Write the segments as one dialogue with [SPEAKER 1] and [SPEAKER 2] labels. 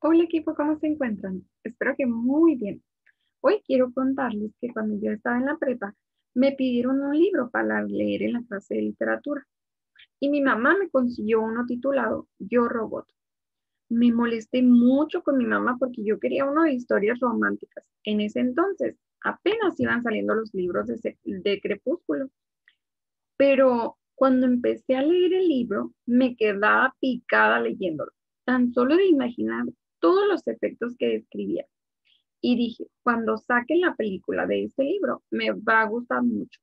[SPEAKER 1] Hola equipo, ¿cómo se encuentran? Espero que muy bien. Hoy quiero contarles que cuando yo estaba en la prepa, me pidieron un libro para leer en la clase de literatura y mi mamá me consiguió uno titulado Yo Robot. Me molesté mucho con mi mamá porque yo quería uno de historias románticas. En ese entonces apenas iban saliendo los libros de Crepúsculo, pero cuando empecé a leer el libro, me quedaba picada leyéndolo, tan solo de imaginar todos los efectos que describía. Y dije, cuando saquen la película de este libro, me va a gustar mucho.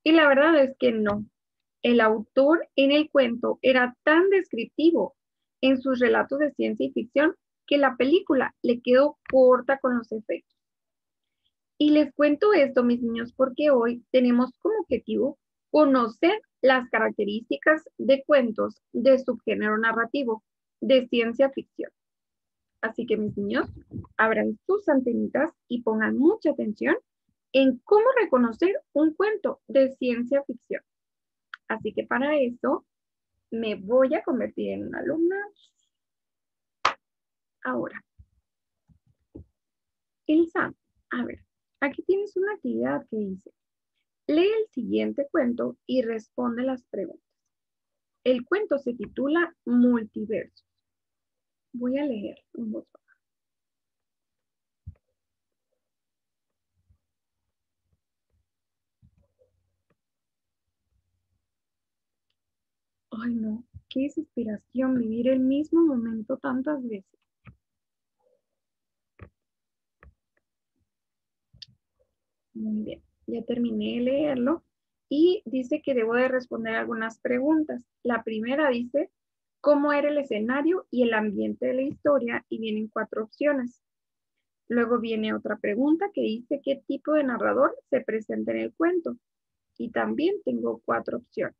[SPEAKER 1] Y la verdad es que no. El autor en el cuento era tan descriptivo en sus relatos de ciencia y ficción que la película le quedó corta con los efectos. Y les cuento esto, mis niños, porque hoy tenemos como objetivo conocer las características de cuentos de subgénero narrativo de ciencia ficción. Así que mis niños, abran sus antenitas y pongan mucha atención en cómo reconocer un cuento de ciencia ficción. Así que para eso me voy a convertir en una alumna ahora. Elsa, a ver, aquí tienes una actividad que dice, lee el siguiente cuento y responde las preguntas. El cuento se titula Multiverso. Voy a leer en voz baja. Ay, no, qué desesperación vivir el mismo momento tantas veces. Muy bien, ya terminé de leerlo y dice que debo de responder algunas preguntas. La primera dice, ¿cómo era el escenario y el ambiente de la historia? Y vienen 4 opciones. Luego viene otra pregunta que dice, ¿qué tipo de narrador se presenta en el cuento? Y también tengo 4 opciones.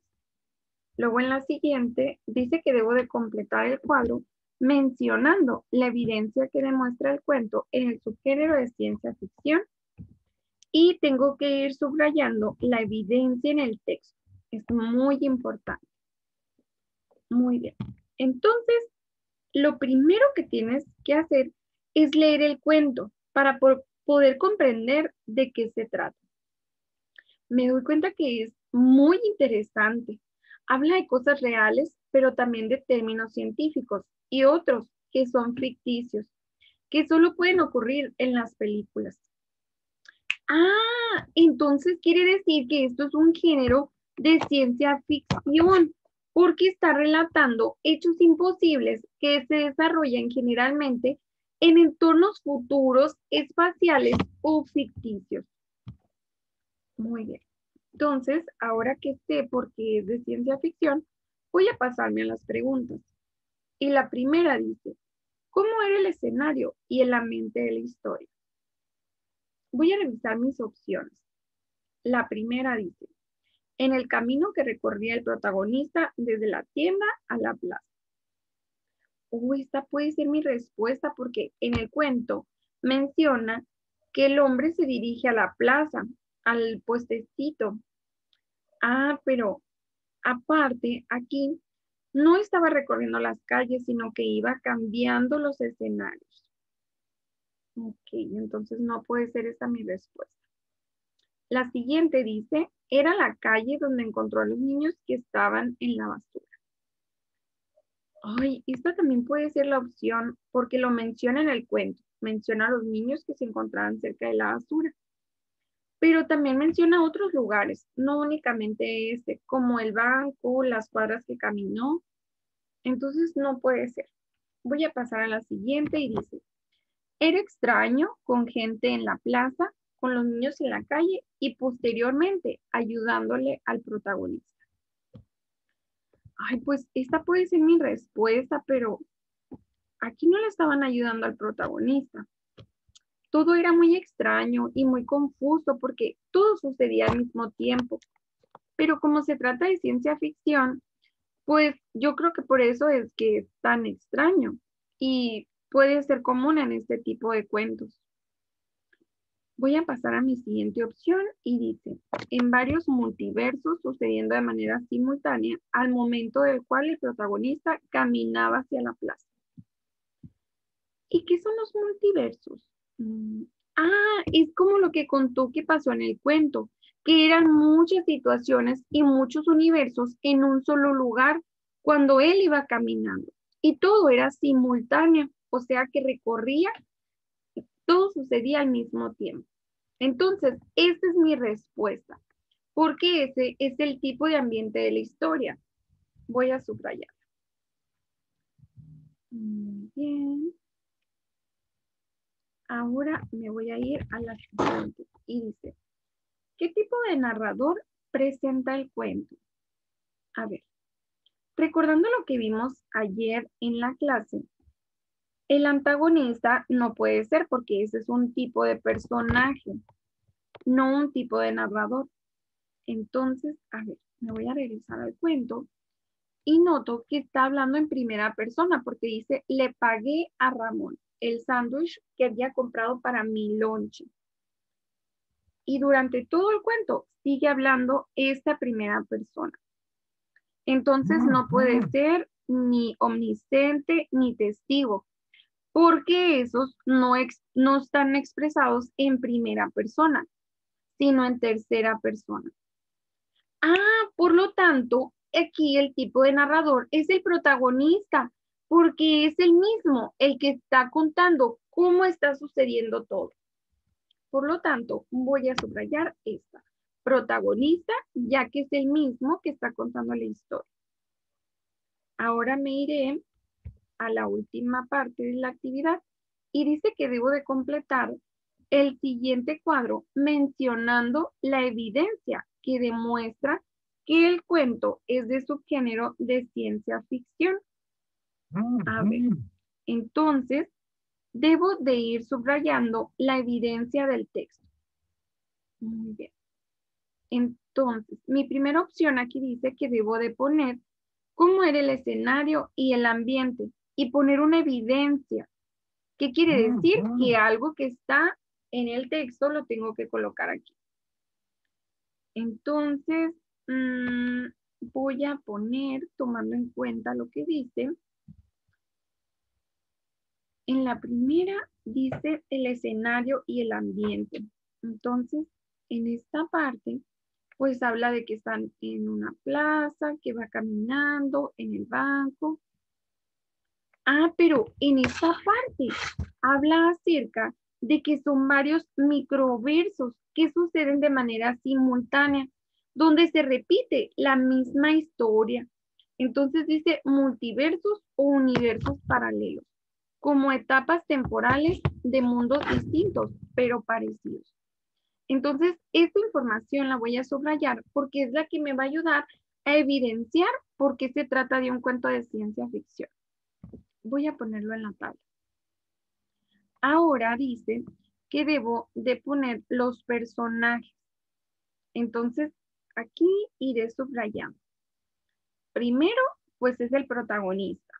[SPEAKER 1] Luego en la siguiente dice que debo de completar el cuadro mencionando la evidencia que demuestra el cuento en el subgénero de ciencia ficción y tengo que ir subrayando la evidencia en el texto. Es muy importante. Muy bien. Entonces, lo primero que tienes que hacer es leer el cuento para poder comprender de qué se trata. Me doy cuenta que es muy interesante. Habla de cosas reales, pero también de términos científicos y otros que son ficticios, que solo pueden ocurrir en las películas. Ah, entonces quiere decir que esto es un género de ciencia ficción, porque está relatando hechos imposibles que se desarrollan generalmente en entornos futuros, espaciales o ficticios. Muy bien. Entonces, ahora que sé por qué es de ciencia ficción, voy a pasarme a las preguntas. Y la primera dice, ¿cómo era el escenario y el ambiente de la historia? Voy a revisar mis opciones. La primera dice, en el camino que recorría el protagonista desde la tienda a la plaza. Esta puede ser mi respuesta porque en el cuento menciona que el hombre se dirige a la plaza, al puestecito. Pero aparte, aquí no estaba recorriendo las calles, sino que iba cambiando los escenarios. Ok, entonces no puede ser esta mi respuesta. La siguiente dice, era la calle donde encontró a los niños que estaban en la basura. Ay, esta también puede ser la opción porque lo menciona en el cuento. Menciona a los niños que se encontraban cerca de la basura. Pero también menciona otros lugares, no únicamente este, como el banco, las cuadras que caminó. Entonces no puede ser. Voy a pasar a la siguiente y dice, era extraño con gente en la plaza, con los niños en la calle y posteriormente ayudándole al protagonista. Ay, pues esta puede ser mi respuesta, pero aquí no le estaban ayudando al protagonista. Todo era muy extraño y muy confuso porque todo sucedía al mismo tiempo. Pero como se trata de ciencia ficción, pues yo creo que por eso es que es tan extraño y puede ser común en este tipo de cuentos. Voy a pasar a mi siguiente opción y dice, en varios multiversos sucediendo de manera simultánea al momento del cual el protagonista caminaba hacia la plaza. ¿Y qué son los multiversos? Es como lo que contó que pasó en el cuento, que eran muchas situaciones y muchos universos en un solo lugar cuando él iba caminando. Y todo era simultáneo, o sea que recorría, todo sucedía al mismo tiempo. Entonces, esa es mi respuesta, porque ese es el tipo de ambiente de la historia. Voy a subrayar. Muy bien. Ahora me voy a ir a la siguiente y dice, ¿qué tipo de narrador presenta el cuento? A ver, recordando lo que vimos ayer en la clase, el antagonista no puede ser porque ese es un tipo de personaje, no un tipo de narrador. Entonces, a ver, me voy a regresar al cuento y noto que está hablando en primera persona porque dice, le pagué a Ramón el sándwich que había comprado para mi lonche. Y durante todo el cuento sigue hablando esta primera persona. Entonces no puede ser ni omnisciente ni testigo, porque esos no están expresados en primera persona, sino en tercera persona. Por lo tanto, aquí el tipo de narrador es el protagonista, porque es el mismo el que está contando cómo está sucediendo todo. Por lo tanto, voy a subrayar esta. Protagonista, ya que es el mismo que está contando la historia. Ahora me iré a la última parte de la actividad y dice que debo de completar el siguiente cuadro mencionando la evidencia que demuestra que el cuento es de subgénero de ciencia ficción. A ver, entonces debo de ir subrayando la evidencia del texto. Muy bien. Entonces, mi primera opción aquí dice que debo de poner cómo era el escenario y el ambiente y poner una evidencia. ¿Qué quiere decir? Que algo que está en el texto lo tengo que colocar aquí. Entonces, voy a poner, tomando en cuenta lo que dice, en la primera dice el escenario y el ambiente. Entonces, en esta parte, pues habla de que están en una plaza, que va caminando en el banco. Pero en esta parte habla acerca de que son varios microversos que suceden de manera simultánea, donde se repite la misma historia. Entonces dice multiversos o universos paralelos, como etapas temporales de mundos distintos, pero parecidos. Entonces, esta información la voy a subrayar porque es la que me va a ayudar a evidenciar por qué se trata de un cuento de ciencia ficción. Voy a ponerlo en la tabla. Ahora dice que debo de poner los personajes. Entonces, aquí iré subrayando. Primero, pues es el protagonista.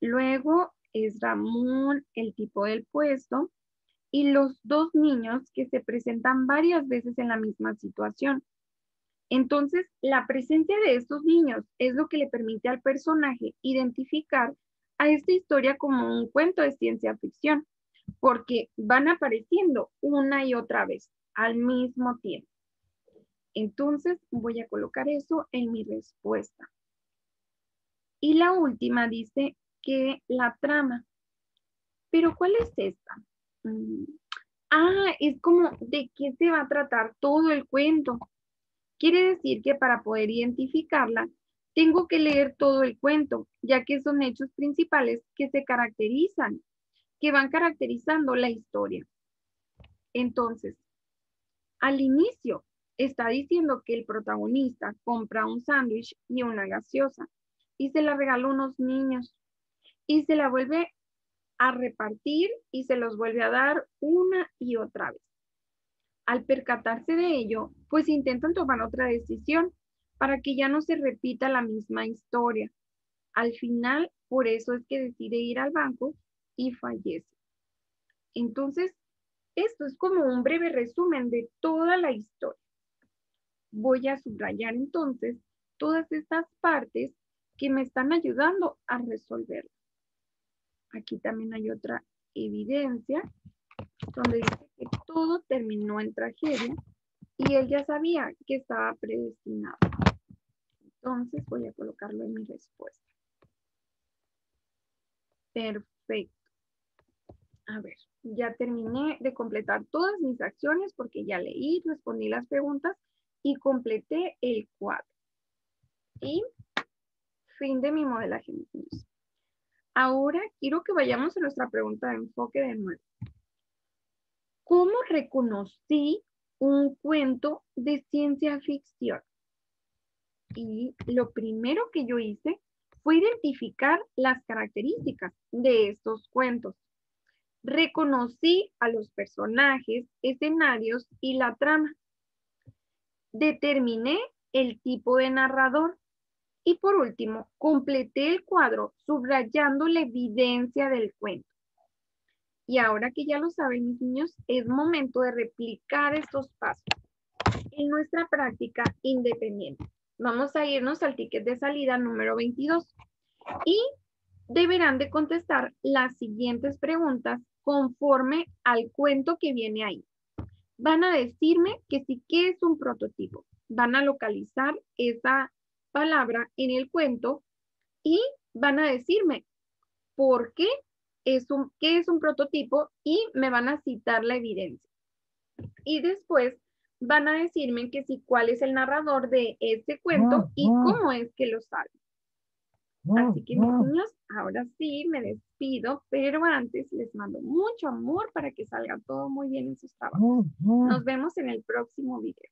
[SPEAKER 1] Luego es Ramón, el tipo del puesto, y los dos niños que se presentan varias veces en la misma situación. Entonces, la presencia de estos niños es lo que le permite al personaje identificar a esta historia como un cuento de ciencia ficción, porque van apareciendo una y otra vez al mismo tiempo. Entonces, voy a colocar eso en mi respuesta. Y la última dice que la trama. ¿Pero cuál es esta? Es como de qué se va a tratar todo el cuento. Quiere decir que para poder identificarla, tengo que leer todo el cuento, ya que son hechos principales que se caracterizan, que van caracterizando la historia. Entonces, al inicio está diciendo que el protagonista compra un sándwich y una gaseosa y se la regala a unos niños y se la vuelve a repartir y se los vuelve a dar una y otra vez. Al percatarse de ello, pues intentan tomar otra decisión para que ya no se repita la misma historia. Al final, por eso es que decide ir al banco y fallece. Entonces, esto es como un breve resumen de toda la historia. Voy a subrayar entonces todas estas partes que me están ayudando a resolverlo. Aquí también hay otra evidencia donde dice que todo terminó en tragedia y él ya sabía que estaba predestinado. Entonces voy a colocarlo en mi respuesta. Perfecto. A ver, ya terminé de completar todas mis acciones porque ya leí, respondí las preguntas y completé el cuadro. Y fin de mi modelaje, mis niños. Ahora quiero que vayamos a nuestra pregunta de enfoque de nuevo. ¿Cómo reconocí un cuento de ciencia ficción? Y lo primero que yo hice fue identificar las características de estos cuentos. Reconocí a los personajes, escenarios y la trama. Determiné el tipo de narrador. Y por último, completé el cuadro subrayando la evidencia del cuento. Y ahora que ya lo saben, mis niños, es momento de replicar estos pasos en nuestra práctica independiente. Vamos a irnos al ticket de salida número 22 y deberán de contestar las siguientes preguntas conforme al cuento que viene ahí. Van a decirme que sí, ¿qué es un prototipo? Van a localizar esa palabra en el cuento y van a decirme por qué qué es un prototipo y me van a citar la evidencia. Y después van a decirme que sí, cuál es el narrador de este cuento y cómo es que lo saben. Así que mis niños, ahora sí me despido, pero antes les mando mucho amor para que salga todo muy bien en sus trabajos. Nos vemos en el próximo video.